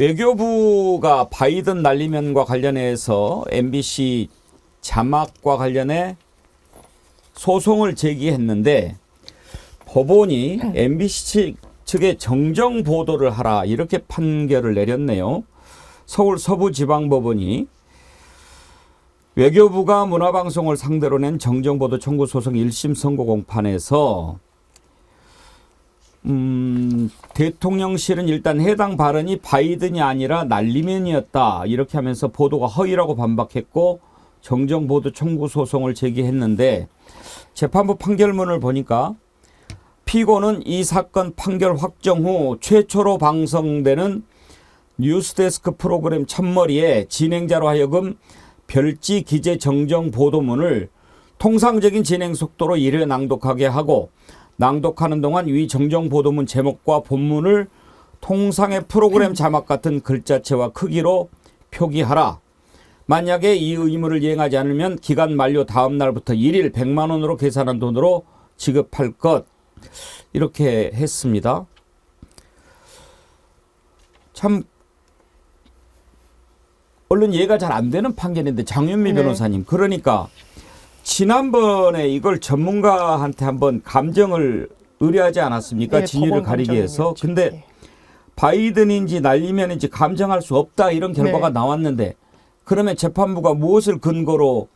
외교부가 바이든 날리면과 관련해서 MBC 자막과 관련해 소송을 제기했는데 법원이 MBC 측에 정정 보도를 하라 이렇게 판결을 내렸네요. 서울 서부지방법원이 외교부가 문화방송을 상대로 낸 정정보도 청구 소송 1심 선고 공판에서 대통령실은 일단 해당 발언이 바이든이 아니라 날리면이었다 이렇게 하면서 보도가 허위라고 반박했고 정정보도 청구 소송을 제기했는데 재판부 판결문을 보니까 피고는 이 사건 판결 확정 후 최초로 방송되는 뉴스데스크 프로그램 첫머리에 진행자로 하여금 별지 기재 정정 보도문을 통상적인 진행 속도로 1회 낭독하게 하고 낭독하는 동안 위 정정 보도문 제목과 본문을 통상의 프로그램 자막 같은 글자체와 크기로 표기하라. 만약에 이 의무를 이행하지 않으면 기간 만료 다음 날부터 1일 100만 원으로 계산한 돈으로 지급할 것. 이렇게 했습니다. 참 언론 이해가 잘 안 되는 판결인데 장윤미 변호사님. 그러니까 지난번에 이걸 전문가한테 한번 감정을 의뢰하지 않았습니까? 네, 진위를 가리기 위해서. 근데 바이든인지 날리면인지 감정할 수 없다 이런 결과가 나왔는데 그러면 재판부가 무엇을 근거로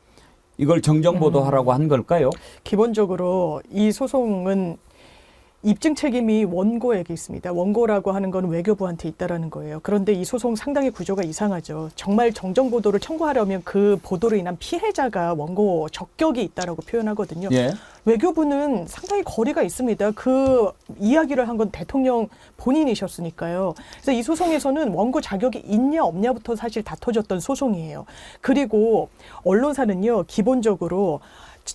이걸 정정보도하라고 한 걸까요? 기본적으로 이 소송은 입증 책임이 원고에게 있습니다. 원고라고 하는 건 외교부한테 있다라는 거예요. 그런데 이 소송 상당히 구조가 이상하죠. 정말 정정 보도를 청구하려면 그 보도로 인한 피해자가 원고 적격이 있다라고 표현하거든요. 예. 외교부는 상당히 거리가 있습니다. 그 이야기를 한 건 대통령 본인이셨으니까요. 그래서 이 소송에서는 원고 자격이 있냐 없냐부터 사실 다퉈졌던 소송이에요. 그리고 언론사는요, 기본적으로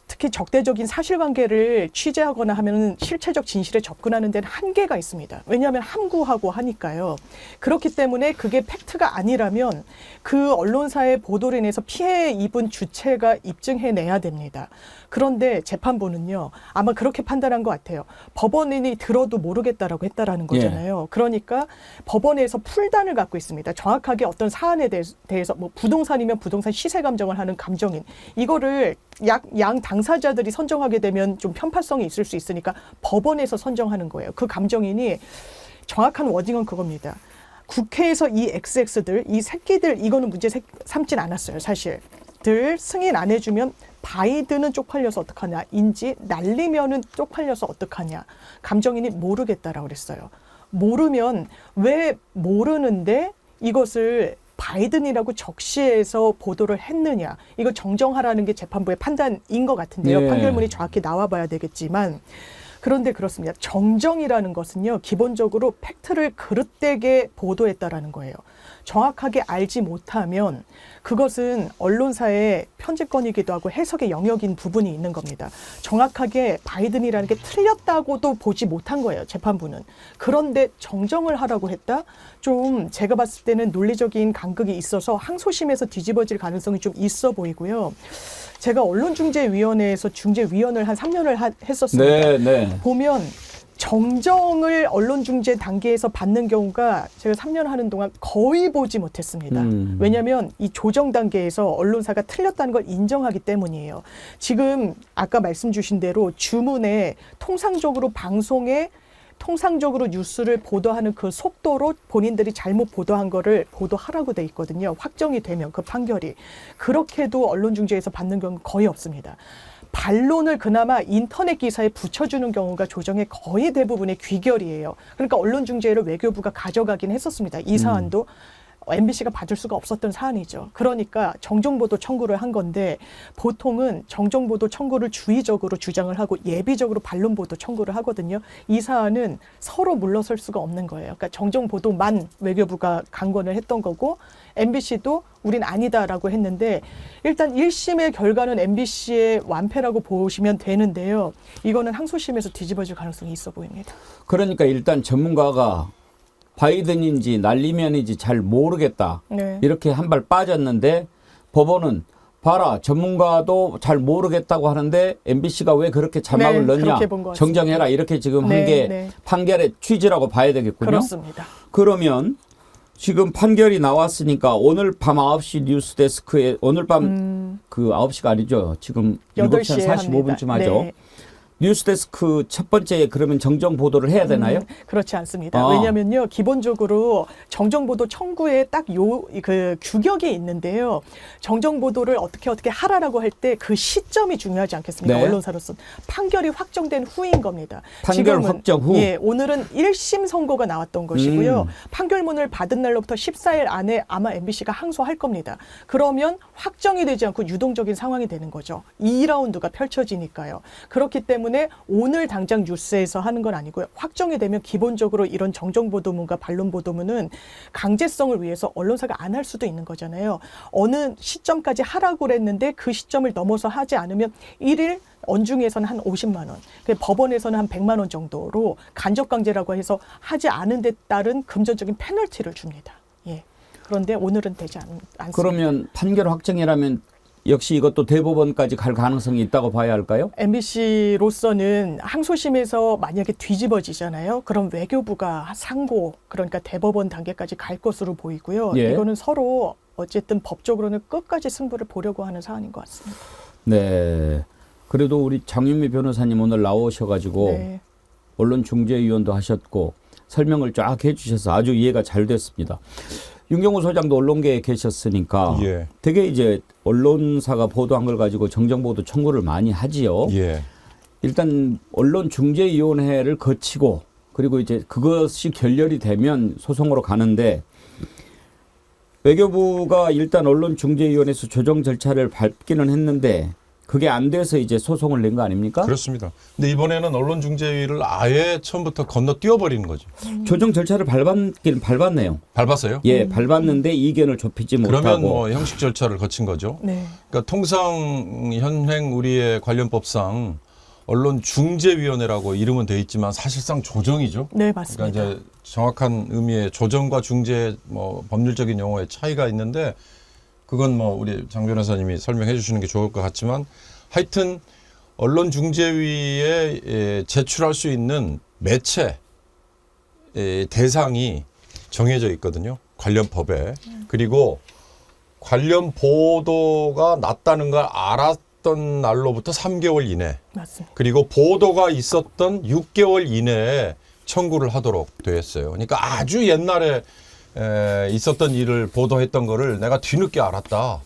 특히 적대적인 사실관계를 취재하거나 하면 실체적 진실에 접근하는 데는 한계가 있습니다. 왜냐하면 함구하고 하니까요. 그렇기 때문에 그게 팩트가 아니라면 그 언론사의 보도로 인해서 피해 입은 주체가 입증해내야 됩니다. 그런데 재판부는요, 아마 그렇게 판단한 것 같아요. 법원인이 들어도 모르겠다라고 했다라는 거잖아요. 그러니까 법원에서 풀단을 갖고 있습니다. 정확하게 어떤 사안에 대해서 뭐 부동산이면 부동산 시세 감정을 하는 감정인 이거를 양 당사자들이 선정하게 되면 좀 편파성이 있을 수 있으니까 법원에서 선정하는 거예요. 그 감정인이 정확한 워딩은 그겁니다. 국회에서 이 XX들, 이 새끼들 이거는 문제 삼진 않았어요. 사실. 들 승인 안 해주면 바이든은 쪽팔려서 어떡하냐 인지 날리면은 쪽팔려서 어떡하냐. 감정인이 모르겠다라고 그랬어요. 모르면 왜 모르는데 이것을 바이든이라고 적시해서 보도를 했느냐. 이거 정정하라는 게 재판부의 판단인 것 같은데요. 판결문이 정확히 나와 봐야 되겠지만 그런데 그렇습니다. 정정이라는 것은요. 기본적으로 팩트를 그릇되게 보도했다라는 거예요. 정확하게 알지 못하면 그것은 언론사의 편집권이기도 하고 해석의 영역인 부분이 있는 겁니다. 정확하게 바이든이라는 게 틀렸다고도 보지 못한 거예요. 재판부는. 그런데 정정을 하라고 했다? 좀 제가 봤을 때는 논리적인 간극이 있어서 항소심에서 뒤집어질 가능성이 좀 있어 보이고요. 제가 언론중재위원회에서 중재위원을 한 3년을 했었습니다. 보면 정정을 언론중재 단계에서 받는 경우가 제가 3년 하는 동안 거의 보지 못했습니다. 왜냐하면 이 조정 단계에서 언론사가 틀렸다는 걸 인정하기 때문이에요. 지금 아까 말씀 주신 대로 주문에 통상적으로 방송에 통상적으로 뉴스를 보도하는 그 속도로 본인들이 잘못 보도한 거를 보도하라고 돼 있거든요. 확정이 되면 그 판결이. 그렇게도 언론중재에서 받는 경우는 거의 없습니다. 반론을 그나마 인터넷 기사에 붙여주는 경우가 조정의 거의 대부분의 귀결이에요. 그러니까 언론중재를 외교부가 가져가긴 했었습니다. 이 사안도 MBC가 받을 수가 없었던 사안이죠. 그러니까 정정보도 청구를 한 건데 보통은 정정보도 청구를 주의적으로 주장을 하고 예비적으로 반론보도 청구를 하거든요. 이 사안은 서로 물러설 수가 없는 거예요. 그러니까 정정보도만 외교부가 강권을 했던 거고 MBC도 우린 아니다라고 했는데 일단 1심의 결과는 MBC의 완패라고 보시면 되는데요. 이거는 항소심에서 뒤집어질 가능성이 있어 보입니다. 그러니까 일단 전문가가 바이든인지 날리면인지 잘 모르겠다. 이렇게 한 발 빠졌는데 법원은 봐라 전문가도 잘 모르겠다고 하는데 MBC가 왜 그렇게 자막을 넣냐. 정정해라. 이렇게 지금 한 게 판결의 취지라고 봐야 되겠군요. 그렇습니다. 그러면 지금 판결이 나왔으니까 오늘 밤 9시 뉴스데스크에 오늘 밤 그 9시가 아니죠. 지금 7시 45분쯤 하죠. 네. 뉴스데스크 첫 번째 그러면 정정 보도를 해야 되나요? 그렇지 않습니다. 왜냐면요, 기본적으로 정정보도 청구에 딱 그 규격이 있는데요. 정정보도를 어떻게 하라라고 할 때 그 시점이 중요하지 않겠습니까? 네. 언론사로서 판결이 확정된 후인 겁니다. 판결 지금은, 확정 후? 예, 오늘은 1심 선고가 나왔던 것이고요. 판결문을 받은 날로부터 14일 안에 아마 MBC가 항소할 겁니다. 그러면 확정이 되지 않고 유동적인 상황이 되는 거죠. 2라운드가 펼쳐지니까요. 그렇기 때문에 오늘 당장 뉴스에서 하는 건 아니고요. 확정이 되면 기본적으로 이런 정정보도문과 반론보도문은 강제성을 위해서 언론사가 안 할 수도 있는 거잖아요. 어느 시점까지 하라고 그랬는데 그 시점을 넘어서 하지 않으면 1일 언중에서는 한 50만 원, 법원에서는 한 100만 원 정도로 간접강제라고 해서 하지 않은 데 따른 금전적인 페널티를 줍니다. 예. 그런데 오늘은 되지 않습니다. 그러면 판결 확정이라면 역시 이것도 대법원까지 갈 가능성이 있다고 봐야 할까요? MBC로서는 항소심에서 만약에 뒤집어지잖아요. 그럼 외교부가 상고, 그러니까 대법원 단계까지 갈 것으로 보이고요. 예. 이거는 서로 어쨌든 법적으로는 끝까지 승부를 보려고 하는 사안인 것 같습니다. 네. 그래도 우리 장윤미 변호사님 오늘 나오셔가지고 네. 언론중재위원도 하셨고 설명을 쫙 해주셔서 아주 이해가 잘 됐습니다. 윤경호 소장도 언론계에 계셨으니까 예. 되게 이제 언론사가 보도한 걸 가지고 정정보도 청구를 많이 하지요. 예. 일단 언론중재위원회를 거치고 그리고 이제 그것이 결렬이 되면 소송으로 가는데 외교부가 일단 언론중재위원회에서 조정 절차를 밟기는 했는데 그게 안 돼서 이제 소송을 낸 거 아닙니까? 그렇습니다. 근데 이번에는 언론중재위를 아예 처음부터 건너뛰어버리는 거죠. 조정 절차를 밟았긴 밟았네요. 밟았어요? 예, 밟았는데 이견을 좁히지 그러면 못하고. 뭐 형식 절차를 거친 거죠. 네. 그러니까 통상 현행 우리의 관련법상 언론중재위원회라고 이름은 돼 있지만 사실상 조정이죠. 네, 그러니까 맞습니다. 이제 정확한 의미의 조정과 중재 뭐 법률적인 용어의 차이가 있는데 그건 뭐 우리 장 변호사님이 설명해 주시는 게 좋을 것 같지만 하여튼 언론중재위에 제출할 수 있는 매체 대상이 정해져 있거든요. 관련 법에. 그리고 관련 보도가 났다는 걸 알았던 날로부터 3개월 이내 맞습니다. 그리고 보도가 있었던 6개월 이내에 청구를 하도록 되어 있어요. 그러니까 아주 옛날에 있었던 일을 보도했던 거를 내가 뒤늦게 알았다.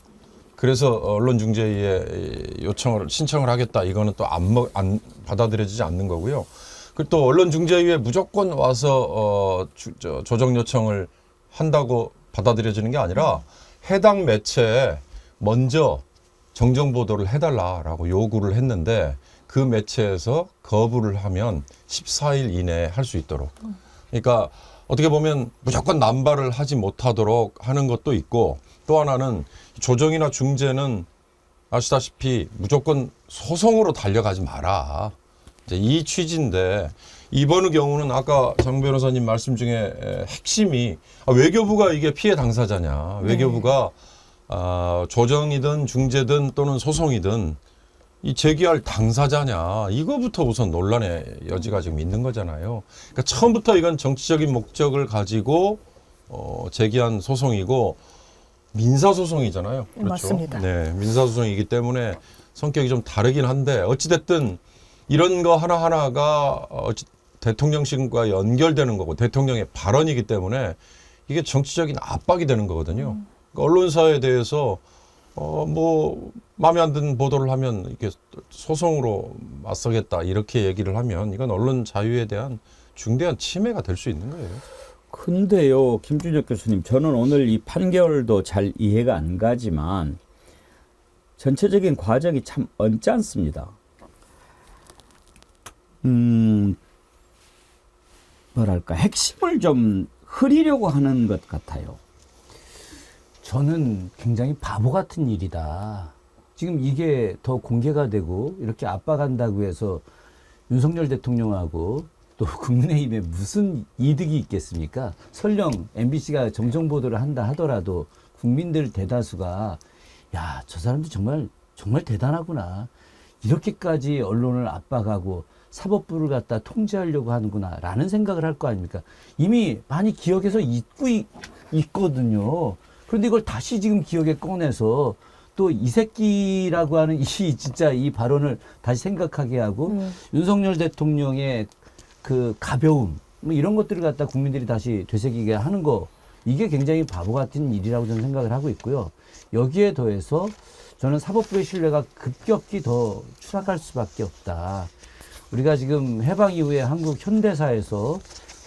그래서 언론중재위에 신청을 하겠다. 이거는 또 안 받아들여지지 않는 거고요. 그리고 또 언론중재위에 무조건 와서 조정 요청을 한다고 받아들여지는 게 아니라 해당 매체에 먼저 정정 보도를 해달라라고 요구를 했는데 그 매체에서 거부를 하면 14일 이내에 할 수 있도록. 그러니까 어떻게 보면 무조건 남발을 하지 못하도록 하는 것도 있고 또 하나는 조정이나 중재는 아시다시피 무조건 소송으로 달려가지 마라. 이제 이 취지인데 이번의 경우는 아까 장 변호사님 말씀 중에 핵심이 외교부가 이게 피해 당사자냐. 외교부가 조정이든 중재든 또는 소송이든 이 제기할 당사자냐. 이거부터 우선 논란의 여지가 지금 있는 거잖아요. 그러니까 처음부터 이건 정치적인 목적을 가지고 제기한 소송이고 민사소송이잖아요. 그렇죠? 맞습니다. 네, 민사소송이기 때문에 성격이 좀 다르긴 한데 어찌됐든 이런 거 하나하나가 대통령실과 연결되는 거고 대통령의 발언이기 때문에 이게 정치적인 압박이 되는 거거든요. 그러니까 언론사에 대해서 뭐 마음에 안 드는 보도를 하면 이렇게 소송으로 맞서겠다 이렇게 얘기를 하면 이건 언론 자유에 대한 중대한 침해가 될 수 있는 거예요. 근데요, 김준혁 교수님, 저는 오늘 이 판결도 잘 이해가 안 가지만 전체적인 과정이 참 언짢습니다. 뭐랄까, 핵심을 좀 흐리려고 하는 것 같아요. 저는 굉장히 바보 같은 일이다. 지금 이게 더 공개가 되고 이렇게 압박한다고 해서 윤석열 대통령하고 또 국민의힘에 무슨 이득이 있겠습니까? 설령 MBC가 정정보도를 한다 하더라도 국민들 대다수가 야, 저 사람들 정말 대단하구나. 이렇게까지 언론을 압박하고 사법부를 갖다 통제하려고 하는구나라는 생각을 할 거 아닙니까? 이미 많이 기억에서 잊고 있거든요. 그런데 이걸 다시 지금 기억에 꺼내서 또 이 새끼라고 하는 진짜 이 발언을 다시 생각하게 하고 윤석열 대통령의 그 가벼움 뭐 이런 것들을 갖다 국민들이 다시 되새기게 하는 거 이게 굉장히 바보 같은 일이라고 저는 생각을 하고 있고요. 여기에 더해서 저는 사법부의 신뢰가 급격히 더 추락할 수밖에 없다. 우리가 지금 해방 이후에 한국 현대사에서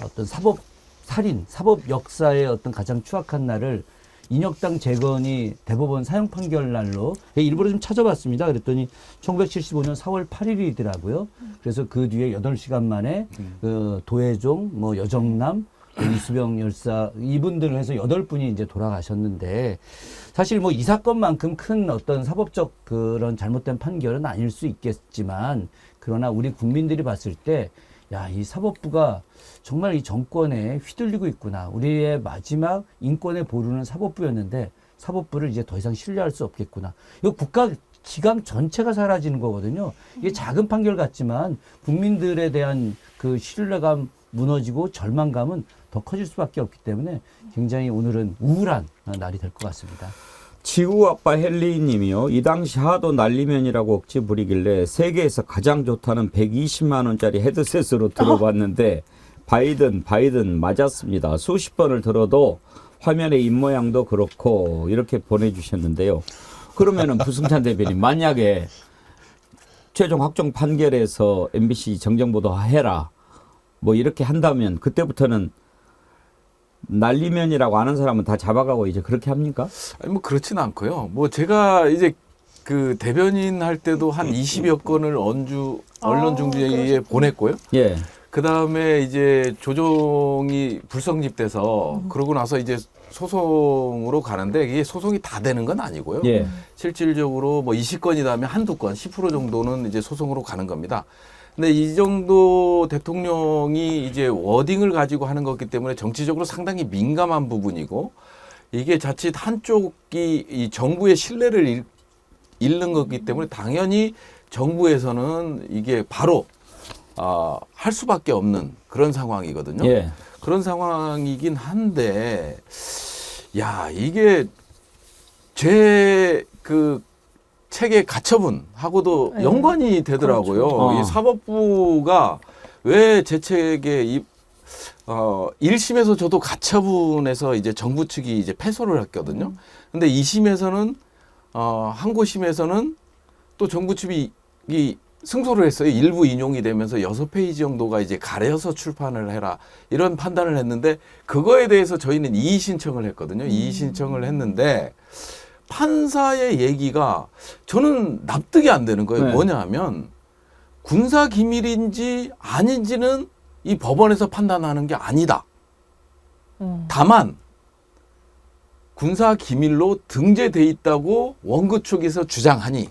어떤 사법 살인, 사법 역사의 어떤 가장 추악한 날을 인혁당 재건이 대법원 사형 판결 날로 일부러 좀 찾아봤습니다. 그랬더니 1975년 4월 8일이더라고요. 그래서 그 뒤에 8시간 만에 그 도혜종, 뭐 여정남, 이수병 열사 이분들을 해서 8분이 이제 돌아가셨는데 사실 뭐 이 사건만큼 큰 어떤 사법적 그런 잘못된 판결은 아닐 수 있겠지만 그러나 우리 국민들이 봤을 때 야, 이 사법부가 정말 이 정권에 휘둘리고 있구나. 우리의 마지막 인권의 보루는 사법부였는데 사법부를 이제 더 이상 신뢰할 수 없겠구나. 이거 국가 기강 전체가 사라지는 거거든요. 이게 작은 판결 같지만 국민들에 대한 그 신뢰감 무너지고 절망감은 더 커질 수밖에 없기 때문에 굉장히 오늘은 우울한 날이 될 것 같습니다. 지구아빠 헬리 님이요. 이 당시 하도 난리면이라고 억지 부리길래 세계에서 가장 좋다는 120만 원짜리 헤드셋으로 들어봤는데 바이든 맞았습니다. 수십 번을 들어도 화면의 입모양도 그렇고 이렇게 보내주셨는데요. 그러면은 부승찬 대변인 만약에 최종 확정 판결에서 MBC 정정보도 해라 뭐 이렇게 한다면 그때부터는 난리면이라고 아는 사람은 다 잡아가고 이제 그렇게 합니까? 아니 뭐 그렇진 않고요. 뭐 제가 이제 그 대변인 할 때도 한 20여 건을 언론중재위에 보냈고요. 예. 그 다음에 이제 조정이 불성립돼서 그러고 나서 이제 소송으로 가는데 이게 소송이 다 되는 건 아니고요. 예. 실질적으로 뭐 20건이다 하면 한두 건, 10% 정도는 이제 소송으로 가는 겁니다. 근데 이 정도 대통령이 이제 워딩을 가지고 하는 거기 때문에 정치적으로 상당히 민감한 부분이고 이게 자칫 한쪽이 이 정부의 신뢰를 잃는 거기 때문에 당연히 정부에서는 이게 바로 할 수밖에 없는 그런 상황이거든요. 예. 그런 상황이긴 한데 야 이게 제 그 책의 가처분하고도 네. 연관이 되더라고요. 그렇죠. 이 사법부가 왜 제 책에 1심에서 저도 가처분해서 이제 정부 측이 이제 패소를 했거든요. 근데 2심에서는 항고심에서는 또 정부 측이 승소를 했어요. 일부 인용이 되면서 6페이지 정도가 이제 가려서 출판을 해라. 이런 판단을 했는데 그거에 대해서 저희는 이의 신청을 했거든요. 이의 신청을 했는데 판사의 얘기가 저는 납득이 안 되는 거예요. 네. 뭐냐 하면 군사 기밀인지 아닌지는 이 법원에서 판단하는 게 아니다. 다만 군사 기밀로 등재돼 있다고 원고 측에서 주장하니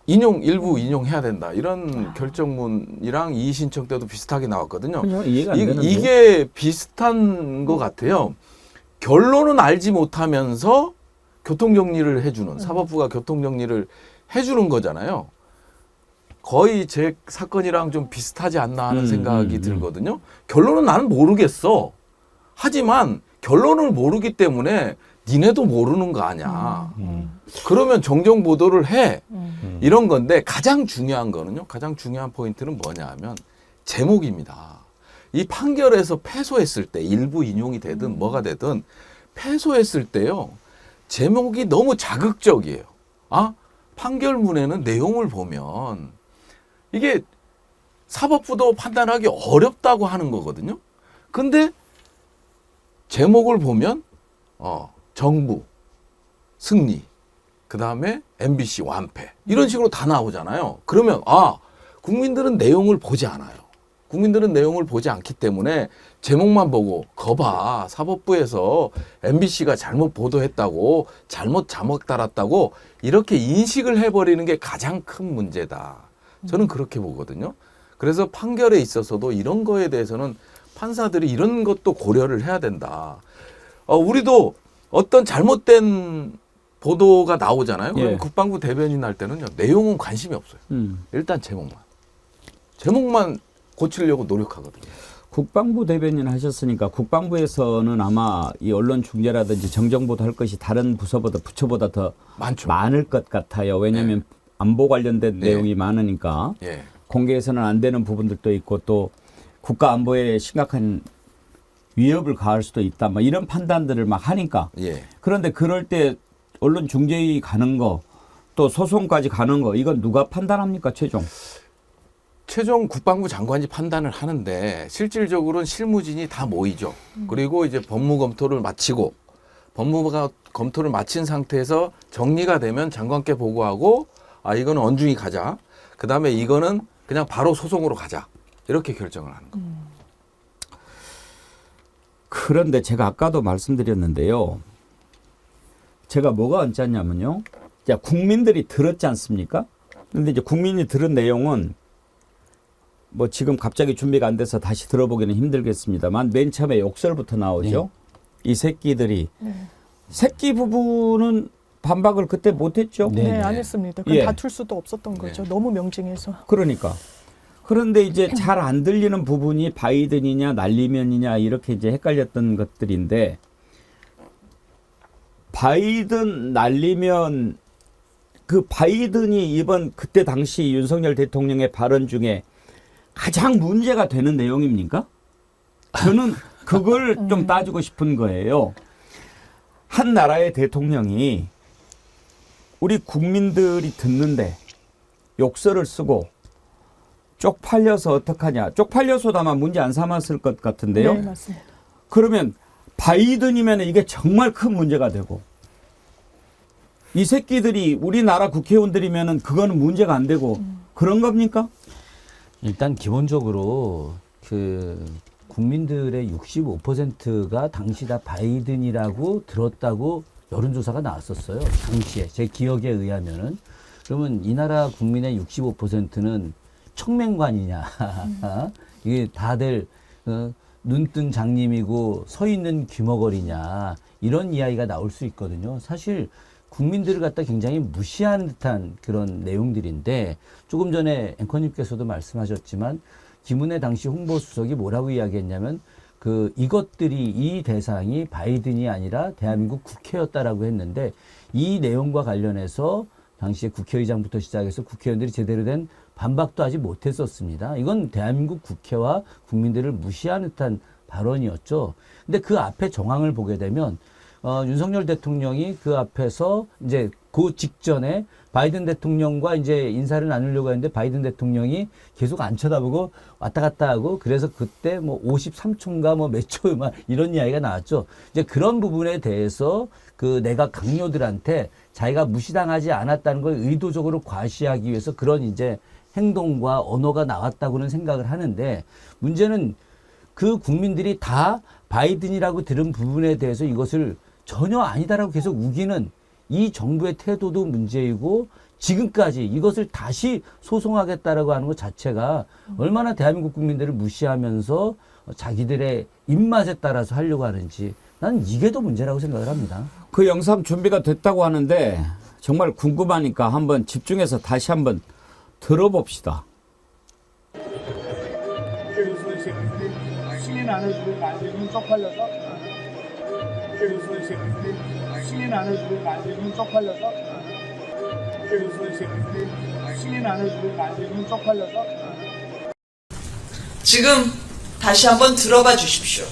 일부 인용해야 된다. 이런 결정문이랑 이의 신청 때도 비슷하게 나왔거든요. 그냥 이해가 안 되는데. 이게 비슷한 것 같아요. 결론은 알지 못하면서 교통정리를 해주는 사법부가 교통정리를 해주는 거잖아요. 거의 제 사건이랑 좀 비슷하지 않나 하는 생각이 들거든요. 결론은 나는 모르겠어. 하지만 결론을 모르기 때문에 니네도 모르는 거 아니야. 그러면 정정 보도를 해. 이런 건데 가장 중요한 거는요. 가장 중요한 포인트는 뭐냐 하면 제목입니다. 이 판결에서 패소했을 때 일부 인용이 되든 뭐가 되든 패소했을 때요. 제목이 너무 자극적이에요. 판결문에는 내용을 보면 이게 사법부도 판단하기 어렵다고 하는 거거든요. 근데 제목을 보면 정부 승리, 그 다음에 MBC 완패 이런 식으로 다 나오잖아요. 그러면 국민들은 내용을 보지 않아요. 국민들은 내용을 보지 않기 때문에 제목만 보고 거봐 사법부에서 MBC가 잘못 보도했다고 잘못 자막 달았다고 이렇게 인식을 해버리는 게 가장 큰 문제다. 저는 그렇게 보거든요. 그래서 판결에 있어서도 이런 거에 대해서는 판사들이 이런 것도 고려를 해야 된다. 우리도 어떤 잘못된 보도가 나오잖아요. 예. 그럼 국방부 대변인 할 때는요. 내용은 관심이 없어요. 일단 제목만 고치려고 노력하거든요. 국방부 대변인 하셨으니까 국방부에서는 아마 이 언론 중재라든지 정정보도 할 것이 다른 부처보다 더 많죠. 많을 것 같아요. 왜냐하면 안보 관련된 네. 내용이 많으니까 예. 공개해서는 안 되는 부분들도 있고 또 국가 안보에 심각한 위협을 가할 수도 있다. 뭐 이런 판단들을 막 하니까. 예. 그런데 그럴 때 언론 중재위 가는 거 또 소송까지 가는 거 이건 누가 판단합니까 최종? 최종 국방부 장관이 판단을 하는데 실질적으로는 실무진이 다 모이죠. 그리고 이제 법무 검토를 마치고 법무부가 검토를 마친 상태에서 정리가 되면 장관께 보고하고 아 이거는 언중이 가자. 그다음에 이거는 그냥 바로 소송으로 가자. 이렇게 결정을 하는 겁니다. 그런데 제가 아까도 말씀드렸는데요. 제가 뭐가 얹었냐면요. 자, 국민들이 들었지 않습니까? 근데 이제 국민이 들은 내용은 뭐 지금 갑자기 준비가 안 돼서 다시 들어보기는 힘들겠습니다만 맨 처음에 욕설부터 나오죠. 이 새끼들이. 새끼 부분은 반박을 그때 못했죠. 네. 네, 안 했습니다. 그건 예. 다툴 수도 없었던 거죠. 너무 명징해서. 그러니까. 그런데 이제 잘 안 들리는 부분이 바이든이냐 날리면이냐 이렇게 이제 헷갈렸던 것들인데 바이든 날리면 그 바이든이 이번 그때 당시 윤석열 대통령의 발언 중에 가장 문제가 되는 내용입니까? 저는 그걸 좀 따지고 싶은 거예요. 한 나라의 대통령이 우리 국민들이 듣는데 욕설을 쓰고 쪽팔려서 어떡하냐. 쪽팔려서도 아마 문제 안 삼았을 것 같은데요. 네, 맞습니다. 그러면 바이든이면 이게 정말 큰 문제가 되고 이 새끼들이 우리나라 국회의원들이면은 그거는 문제가 안 되고 그런 겁니까? 일단 기본적으로 그 국민들의 65%가 당시 다 바이든이라고 들었다고 여론조사가 나왔었어요. 당시에 제 기억에 의하면은 그러면 이 나라 국민의 65%는 청맹관이냐 이게 다들 눈뜬 장님이고 서 있는 귀머거리냐 이런 이야기가 나올 수 있거든요. 사실 국민들을 갖다 굉장히 무시하는 듯한 그런 내용들인데 조금 전에 앵커님께서도 말씀하셨지만 김은혜 당시 홍보수석이 뭐라고 이야기했냐면 이것들이 이 대상이 바이든이 아니라 대한민국 국회였다라고 했는데 이 내용과 관련해서 당시에 국회의장부터 시작해서 국회의원들이 제대로 된 반박도 하지 못했었습니다. 이건 대한민국 국회와 국민들을 무시하는 듯한 발언이었죠. 근데 그 앞에 정황을 보게 되면 윤석열 대통령이 그 앞에서 이제 그 직전에 바이든 대통령과 이제 인사를 나누려고 했는데 바이든 대통령이 계속 안 쳐다보고 왔다 갔다 하고 그래서 그때 뭐 53초인가 뭐 몇 초 막 이런 이야기가 나왔죠. 이제 그런 부분에 대해서 그 내각 강요들한테 자기가 무시당하지 않았다는 걸 의도적으로 과시하기 위해서 그런 이제 행동과 언어가 나왔다고는 생각을 하는데 문제는 그 국민들이 다 바이든이라고 들은 부분에 대해서 이것을 전혀 아니다라고 계속 우기는 이 정부의 태도도 문제이고 지금까지 이것을 다시 소송하겠다라고 하는 것 자체가 얼마나 대한민국 국민들을 무시하면서 자기들의 입맛에 따라서 하려고 하는지 나는 이게 더 문제라고 생각을 합니다. 그 영상 준비가 됐다고 하는데 정말 궁금하니까 한번 집중해서 다시 한번 들어봅시다. 승인 안 해주고 만들면 쪽팔려서 그래서 승인 안 해주고 만들면 쪽팔려서 그래서 승인 안 해주고 만들면 쪽팔려서 지금 다시 한번 들어봐 주십시오.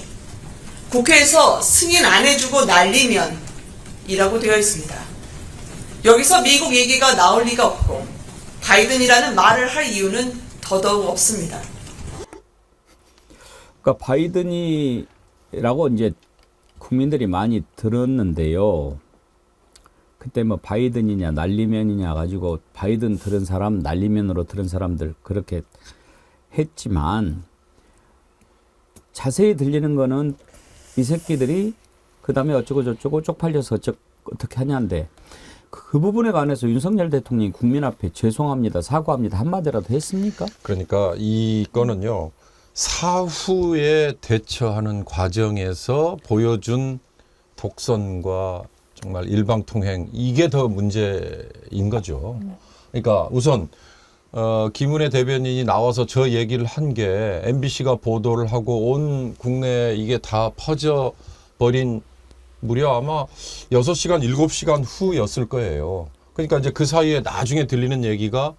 국회에서 승인 안 해주고 날리면 이라고 되어 있습니다. 여기서 미국 얘기가 나올 리가 없고 바이든이라는 말을 할 이유는 더더욱 없습니다. 그러니까 바이든이라고 이제 국민들이 많이 들었는데요. 그때 뭐 바이든이냐 날리면이냐 가지고 바이든 들은 사람 날리면으로 들은 사람들 그렇게 했지만 자세히 들리는 거는 이 새끼들이 그다음에 어쩌고 저쩌고 쪽팔려서 어떻게 하냐인데 그 부분에 관해서 윤석열 대통령이 국민 앞에 죄송합니다 사과합니다 한마디라도 했습니까? 그러니까 이거는요. 사후에 대처하는 과정에서 보여준 독선과 정말 일방통행 이게 더 문제인 거죠. 그러니까 우선 김은혜 대변인이 나와서 저 얘기를 한 게 MBC가 보도를 하고 온 국내에 이게 다 퍼져버린 무려 아마 6시간, 7시간 후였을 거예요. 그러니까 이제 그 사이에 나중에 들리는 얘기가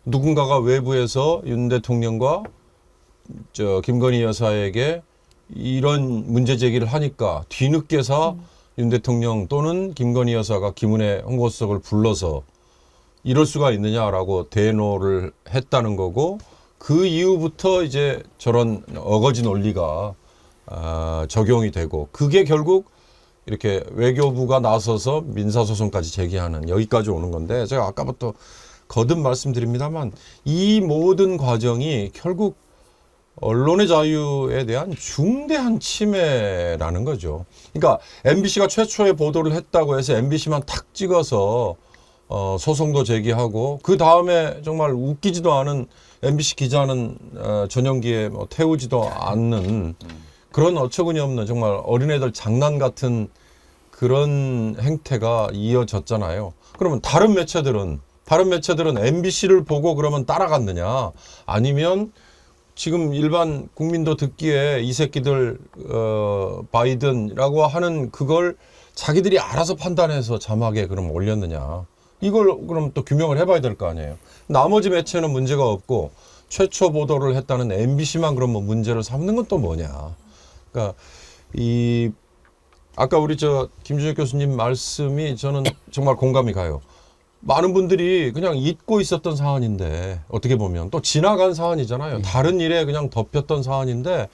누군가가 외부에서 윤 대통령과 김건희 여사에게 이런 문제 제기를 하니까 뒤늦게서 윤 대통령 또는 김건희 여사가 김은혜 홍보수석을 불러서 이럴 수가 있느냐라고 대노를 했다는 거고, 그 이후부터 이제 저런 어거지 논리가 적용이 되고, 그게 결국 이렇게 외교부가 나서서 민사소송까지 제기하는 여기까지 오는 건데, 제가 아까부터 거듭 말씀드립니다만 이 모든 과정이 결국 언론의 자유에 대한 중대한 침해라는 거죠. 그러니까 MBC가 최초에 보도를 했다고 해서 MBC만 탁 찍어서 소송도 제기하고, 그 다음에 정말 웃기지도 않은 MBC 기자는 전용기에 태우지도 않는 그런 어처구니 없는 정말 어린애들 장난 같은 그런 행태가 이어졌잖아요. 그러면 다른 매체들은 MBC를 보고 그러면 따라갔느냐, 아니면 지금 일반 국민도 듣기에 이 새끼들 바이든이라고 하는 그걸 자기들이 알아서 판단해서 자막에 그럼 올렸느냐, 이걸 그럼 또 규명을 해봐야 될 거 아니에요. 나머지 매체는 문제가 없고 최초 보도를 했다는 MBC만 그럼 뭐 문제를 삼는 건 또 뭐냐. 그러니까 이 아까 우리 김준혁 교수님 말씀이 저는 정말 공감이 가요. 많은 분들이 그냥 잊고 있었던 사안인데, 어떻게 보면 또 지나간 사안이잖아요. 다른 일에 그냥 덮였던 사안인데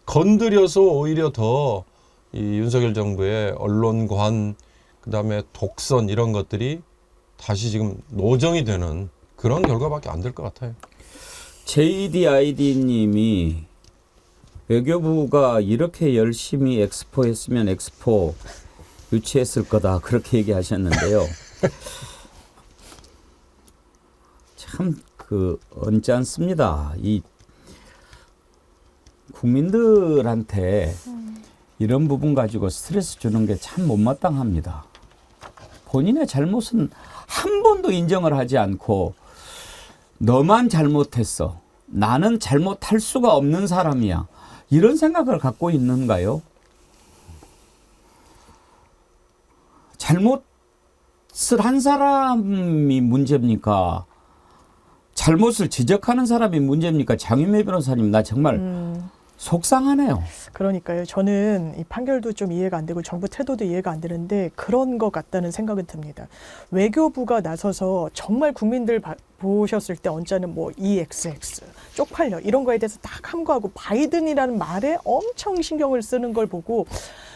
건드려서 오히려 더 이 윤석열 정부의 언론관, 그다음에 독선 이런 것들이 다시 지금 노정이 되는 그런 결과밖에 안 될 것 같아요. JDID님이 외교부가 이렇게 열심히 엑스포 했으면 엑스포 유치했을 거다, 그렇게 얘기하셨는데요. 참 언짢습니다. 이 국민들한테 이런 부분 가지고 스트레스 주는 게 참 못마땅합니다. 본인의 잘못은 한 번도 인정을 하지 않고 너만 잘못했어, 나는 잘못할 수가 없는 사람이야, 이런 생각을 갖고 있는가요? 잘못을 한 사람이 문제입니까? 잘못을 지적하는 사람이 문제입니까? 장윤매 변호사님, 나 정말 속상하네요. 그러니까요. 저는 이 판결도 좀 이해가 안 되고 정부 태도도 이해가 안 되는데 그런 것 같다는 생각은 듭니다. 외교부가 나서서 정말 국민들 보셨을 때 언짢은 EXX, 쪽팔려 이런 거에 대해서 딱 함구하고 바이든이라는 말에 엄청 신경을 쓰는 걸 보고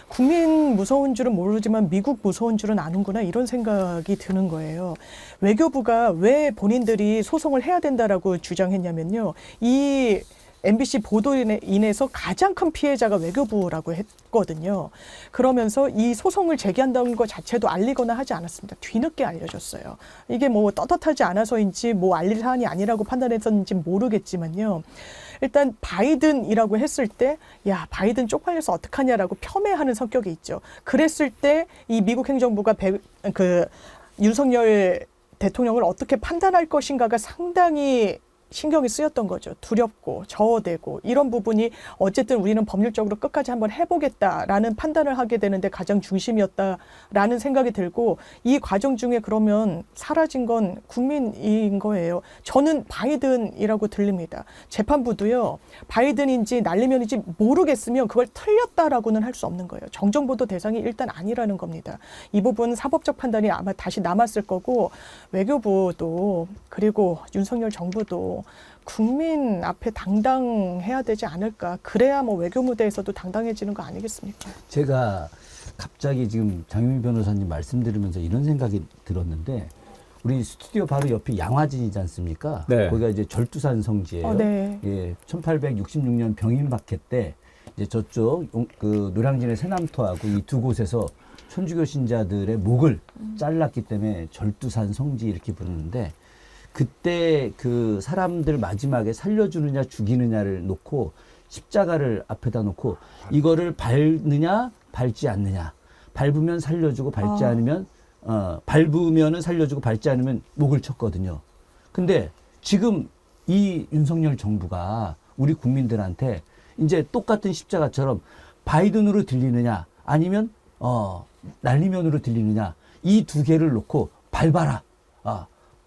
국민 무서운 줄은 모르지만 미국 무서운 줄은 아는구나, 이런 생각이 드는 거예요. 외교부가 왜 본인들이 소송을 해야 된다라고 주장했냐면요. 이 MBC 보도로 인해서 가장 큰 피해자가 외교부라고 했거든요. 그러면서 이 소송을 제기한다는 것 자체도 알리거나 하지 않았습니다. 뒤늦게 알려줬어요. 이게 떳떳하지 않아서인지 알릴 사안이 아니라고 판단했었는지 모르겠지만요. 일단 바이든이라고 했을 때 야, 바이든 쪽팔려서 어떡하냐라고 폄훼하는 성격이 있죠. 그랬을 때 이 미국 행정부가 윤석열 대통령을 어떻게 판단할 것인가가 상당히 신경이 쓰였던 거죠. 두렵고 저어되고 이런 부분이 어쨌든 우리는 법률적으로 끝까지 한번 해보겠다라는 판단을 하게 되는데 가장 중심이었다라는 생각이 들고, 이 과정 중에 그러면 사라진 건 국민인 거예요. 저는 바이든이라고 들립니다. 재판부도요, 바이든인지 날리면인지 모르겠으면 그걸 틀렸다라고는 할 수 없는 거예요. 정정보도 대상이 일단 아니라는 겁니다. 이 부분 사법적 판단이 아마 다시 남았을 거고, 외교부도 그리고 윤석열 정부도 국민 앞에 당당해야 되지 않을까. 그래야 외교 무대에서도 당당해지는 거 아니겠습니까? 제가 갑자기 지금 장윤미 변호사님 말씀 들으면서 이런 생각이 들었는데, 우리 스튜디오 바로 옆이 양화진이지 않습니까? 네. 거기가 이제 절두산 성지예요. 네. 예, 1866년 병인박해 때 이제 저쪽 노량진의 새남토하고 이 두 곳에서 천주교 신자들의 목을 잘랐기 때문에 절두산 성지 이렇게 부르는데, 그때 그 사람들 마지막에 살려주느냐 죽이느냐를 놓고 십자가를 앞에다 놓고 이거를 밟느냐 밟지 않느냐, 밟으면 살려주고 밟지 않으면 밟으면은 살려주고 밟지 않으면 목을 쳤거든요. 근데 지금 이 윤석열 정부가 우리 국민들한테 이제 똑같은 십자가처럼 바이든으로 들리느냐 아니면 날리면으로 들리느냐 이 두 개를 놓고 밟아라.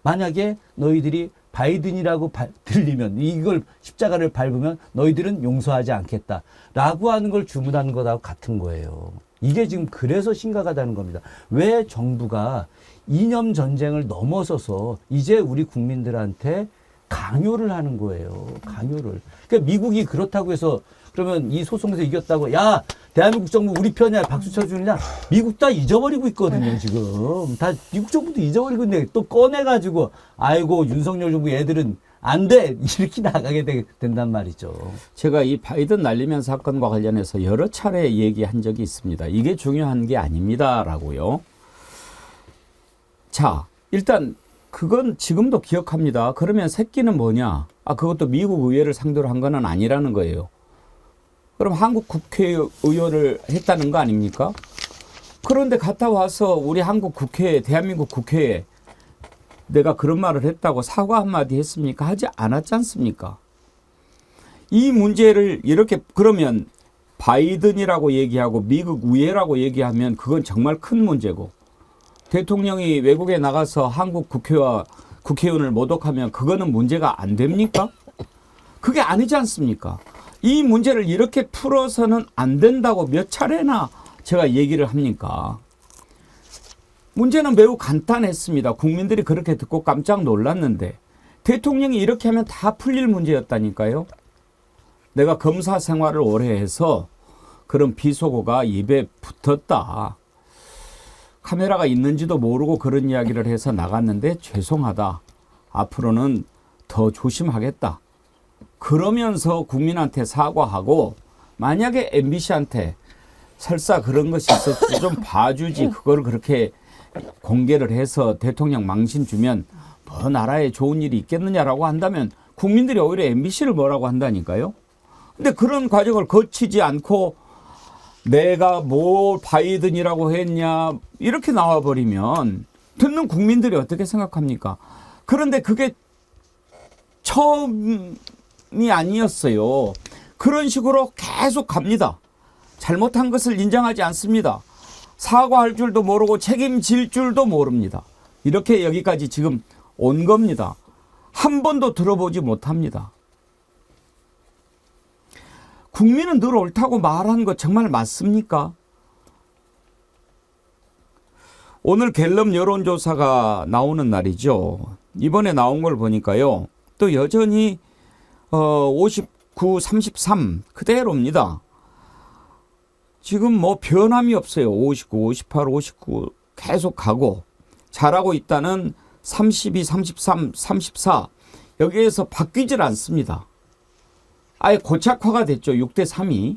만약에 너희들이 바이든이라고 들리면 이걸 십자가를 밟으면 너희들은 용서하지 않겠다라고 하는 걸 주문하는 것하고 같은 거예요. 이게 지금 그래서 심각하다는 겁니다. 왜 정부가 이념 전쟁을 넘어서서 이제 우리 국민들한테 강요를 하는 거예요. 강요를. 그러니까 미국이 그렇다고 해서 그러면 이 소송에서 이겼다고 야 대한민국 정부 우리 편이야 박수 쳐주느냐? 미국 다 잊어버리고 있거든요. 지금 다 미국 정부도 잊어버리고 있는데 또 꺼내가지고 아이고 윤석열 정부 얘들은 안 돼 이렇게 나가게 된단 말이죠. 제가 이 바이든 날리면 사건과 관련해서 여러 차례 얘기한 적이 있습니다. 이게 중요한 게 아닙니다라고요. 자, 일단 그건 지금도 기억합니다. 그러면 새끼는 뭐냐? 그것도 미국 의회를 상대로 한 건 아니라는 거예요. 그럼 한국 국회의원을 했다는 거 아닙니까? 그런데 갔다 와서 우리 한국 국회에, 대한민국 국회에 내가 그런 말을 했다고 사과 한마디 했습니까? 하지 않았지 않습니까? 이 문제를 이렇게 그러면 바이든이라고 얘기하고 미국 의회라고 얘기하면 그건 정말 큰 문제고 대통령이 외국에 나가서 한국 국회와 국회의원을 모독하면 그거는 문제가 안 됩니까? 그게 아니지 않습니까? 이 문제를 이렇게 풀어서는 안 된다고 몇 차례나 제가 얘기를 합니까? 문제는 매우 간단했습니다. 국민들이 그렇게 듣고 깜짝 놀랐는데 대통령이 이렇게 하면 다 풀릴 문제였다니까요. 내가 검사 생활을 오래 해서 그런 비속어가 입에 붙었다. 카메라가 있는지도 모르고 그런 이야기를 해서 나갔는데 죄송하다. 앞으로는 더 조심하겠다. 그러면서 국민한테 사과하고 만약에 MBC한테 설사 그런 것이 있었지 좀 봐주지 그걸 그렇게 공개를 해서 대통령 망신 주면 뭐 나라에 좋은 일이 있겠느냐라고 한다면 국민들이 오히려 MBC를 뭐라고 한다니까요. 근데 그런 과정을 거치지 않고 내가 뭘 바이든이라고 했냐 이렇게 나와버리면 듣는 국민들이 어떻게 생각합니까? 그런데 그게 처음이 아니었어요. 그런 식으로 계속 갑니다. 잘못한 것을 인정하지 않습니다. 사과할 줄도 모르고 책임질 줄도 모릅니다. 이렇게 여기까지 지금 온 겁니다. 한 번도 들어보지 못합니다. 국민은 늘 옳다고 말하는 거 정말 맞습니까? 오늘 갤럽 여론조사가 나오는 날이죠. 이번에 나온 걸 보니까요. 또 여전히 59, 33 그대로입니다. 지금 뭐 변함이 없어요. 59, 58, 59 계속 가고 잘하고 있다는 32, 33, 34 여기에서 바뀌질 않습니다. 아예 고착화가 됐죠. 6대 3이.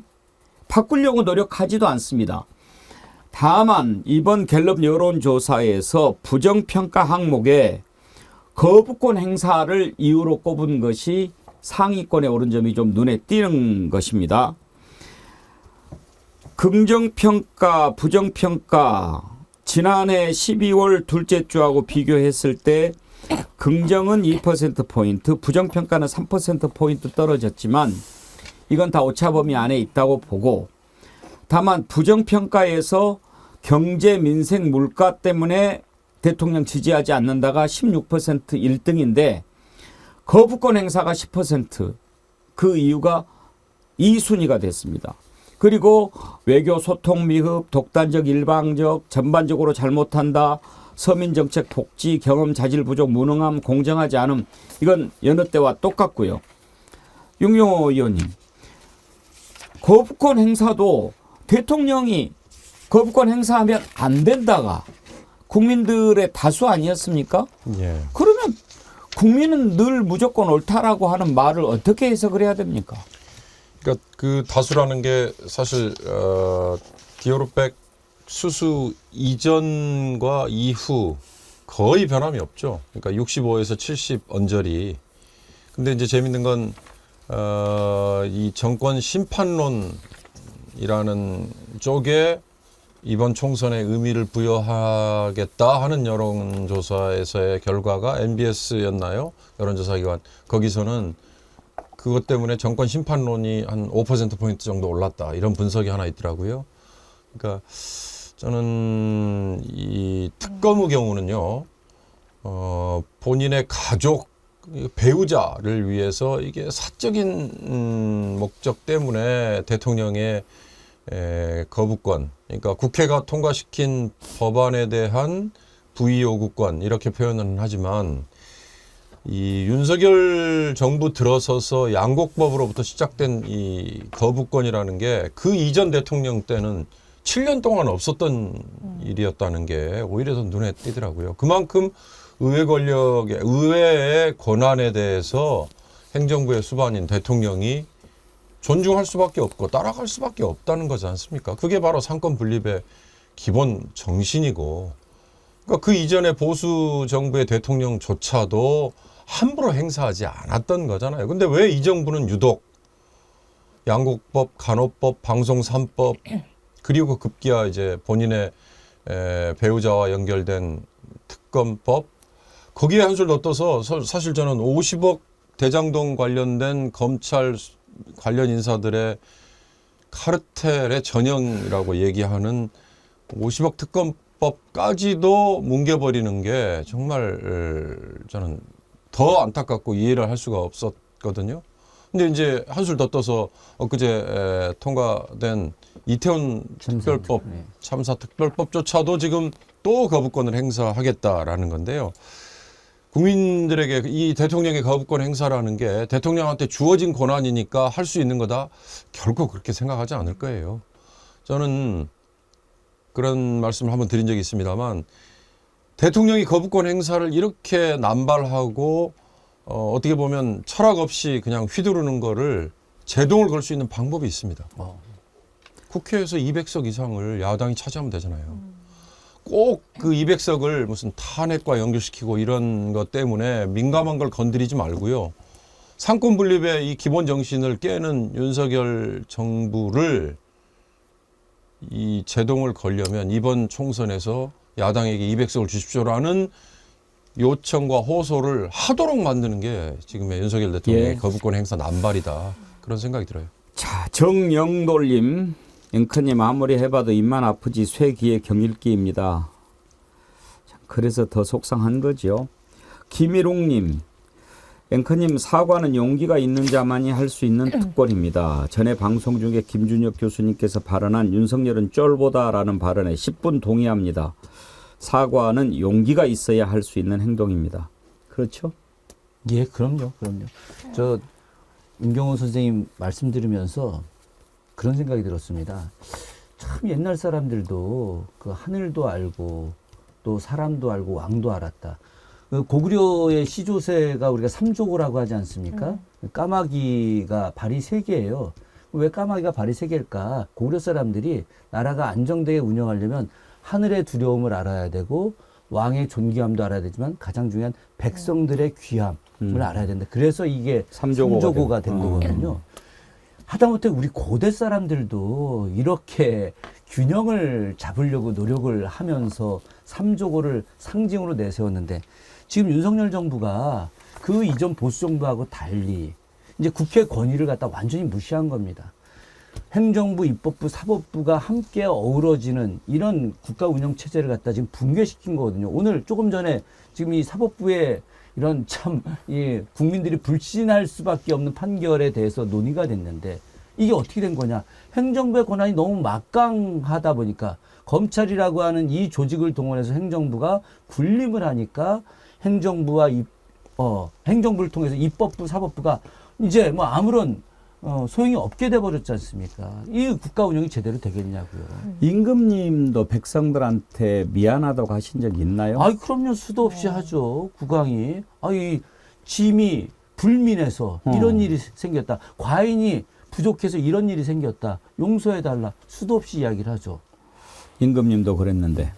바꾸려고 노력하지도 않습니다. 다만 이번 갤럽 여론조사에서 부정평가 항목에 거부권 행사를 이유로 꼽은 것이 상위권에 오른 점이 좀 눈에 띄는 것입니다. 긍정평가, 부정평가 지난해 12월 둘째 주하고 비교했을 때 긍정은 2%포인트, 부정평가는 3%포인트 떨어졌지만 이건 다 오차범위 안에 있다고 보고 다만 부정평가에서 경제, 민생, 물가 때문에 대통령 지지하지 않는다가 16% 1등인데 거부권 행사가 10% 그 이유가 2순위가 됐습니다. 그리고 외교 소통 미흡, 독단적 일방적, 전반적으로 잘못한다, 서민정책 복지, 경험 자질 부족, 무능함, 공정하지 않음 이건 여느 때와 똑같고요. 윤경호 의원님, 거부권 행사도 대통령이 거부권 행사하면 안 된다가 국민들의 다수 아니었습니까? 예. 그러면 국민은 늘 무조건 옳다라고 하는 말을 어떻게 해석을 해야 됩니까? 그러니까 그 다수라는 게 사실 디오르백 수수 이전과 이후 거의 변함이 없죠. 그러니까 65에서 70 언저리. 근데 이제 재밌는 건 이 정권 심판론이라는 쪽에 이번 총선에 의미를 부여하겠다 하는 여론조사에서의 결과가 MBS였나요? 여론조사기관. 거기서는 그것 때문에 정권 심판론이 한 5%포인트 정도 올랐다. 이런 분석이 하나 있더라고요. 그러니까 저는 이 특검의 경우는요, 본인의 가족, 배우자를 위해서 이게 사적인 목적 때문에 대통령의 거부권, 그러니까 국회가 통과시킨 법안에 대한 부의 요구권 이렇게 표현은 하지만 이 윤석열 정부 들어서서 양곡법으로부터 시작된 이 거부권이라는 게 그 이전 대통령 때는 7년 동안 없었던 일이었다는 게 오히려 더 눈에 띄더라고요. 그만큼 의회의 권한에 대해서 행정부의 수반인 대통령이 존중할 수밖에 없고 따라갈 수밖에 없다는 거지 않습니까? 그게 바로 상권 분립의 기본 정신이고, 그러니까 그 이전에 보수 정부의 대통령조차도 함부로 행사하지 않았던 거잖아요. 근데 왜 이 정부는 유독 양곡법, 간호법, 방송 3법 그리고 급기야 이제 본인의 배우자와 연결된 특검법 거기에 한술 더 떠서 사실 저는 50억 대장동 관련된 검찰 관련 인사들의 카르텔의 전형이라고 얘기하는 50억 특검법까지도 뭉개버리는 게 정말 저는 더 안타깝고 이해를 할 수가 없었거든요. 근데 이제 한술 더 떠서 엊그제 통과된 이태원 특별법, 참사 특별법조차도 지금 또 거부권을 행사하겠다라는 건데요. 국민들에게 이 대통령의 거부권 행사라는 게 대통령한테 주어진 권한이니까 할 수 있는 거다. 결코 그렇게 생각하지 않을 거예요. 저는 그런 말씀을 한번 드린 적이 있습니다만 대통령이 거부권 행사를 이렇게 남발하고 어떻게 보면 철학 없이 그냥 휘두르는 거를 제동을 걸 수 있는 방법이 있습니다. 국회에서 200석 이상을 야당이 차지하면 되잖아요. 꼭 그 200석을 무슨 탄핵과 연결시키고 이런 것 때문에 민감한 걸 건드리지 말고요. 상권 분립의 이 기본 정신을 깨는 윤석열 정부를 이 제동을 걸려면 이번 총선에서 야당에게 200석을 주십시오라는 요청과 호소를 하도록 만드는 게 지금의 윤석열 대통령의 거부권 행사 남발이다. 그런 생각이 들어요. 자, 정영돌님, 앵커님 아무리 해봐도 입만 아프지 쇠기의 경일기입니다. 그래서 더 속상한 거죠. 김일웅님, 앵커님 사과는 용기가 있는 자만이 할 수 있는 특권입니다. 전에 방송 중에 김준혁 교수님께서 발언한 윤석열은 쫄보다라는 발언에 10분 동의합니다. 사과는 용기가 있어야 할 수 있는 행동입니다. 그렇죠? 예, 그럼요. 저 임경호 선생님 말씀 들으면서 그런 생각이 들었습니다. 참 옛날 사람들도 그 하늘도 알고 또 사람도 알고 왕도 알았다. 그 고구려의 시조세가 우리가 삼조고라고 하지 않습니까? 까마귀가 발이 3개예요. 왜 까마귀가 발이 3개일까? 고구려 사람들이 나라가 안정되게 운영하려면 하늘의 두려움을 알아야 되고 왕의 존귀함도 알아야 되지만 가장 중요한 백성들의 귀함을 알아야 된다. 그래서 이게 삼조고가 된 거거든요. 하다못해 우리 고대 사람들도 이렇게 균형을 잡으려고 노력을 하면서 삼조고를 상징으로 내세웠는데 지금 윤석열 정부가 그 이전 보수 정부하고 달리 이제 국회 권위를 갖다 완전히 무시한 겁니다. 행정부, 입법부, 사법부가 함께 어우러지는 이런 국가 운영 체제를 갖다 지금 붕괴시킨 거거든요. 오늘 조금 전에 지금 이 사법부의 이런 참 국민들이 불신할 수밖에 없는 판결에 대해서 논의가 됐는데 이게 어떻게 된 거냐. 행정부의 권한이 너무 막강하다 보니까 검찰이라고 하는 이 조직을 동원해서 행정부가 군림을 하니까 행정부를 통해서 입법부, 사법부가 이제 뭐 아무런 소용이 없게 돼버렸지 않습니까? 이 국가 운영이 제대로 되겠냐고요. 임금님도 백성들한테 미안하다고 하신 적 있나요? 아이 그럼요. 수도 없이 하죠. 국왕이. 이 짐이 불민해서 이런 일이 생겼다. 과인이 부족해서 이런 일이 생겼다. 용서해달라. 수도 없이 이야기를 하죠. 임금님도 그랬는데.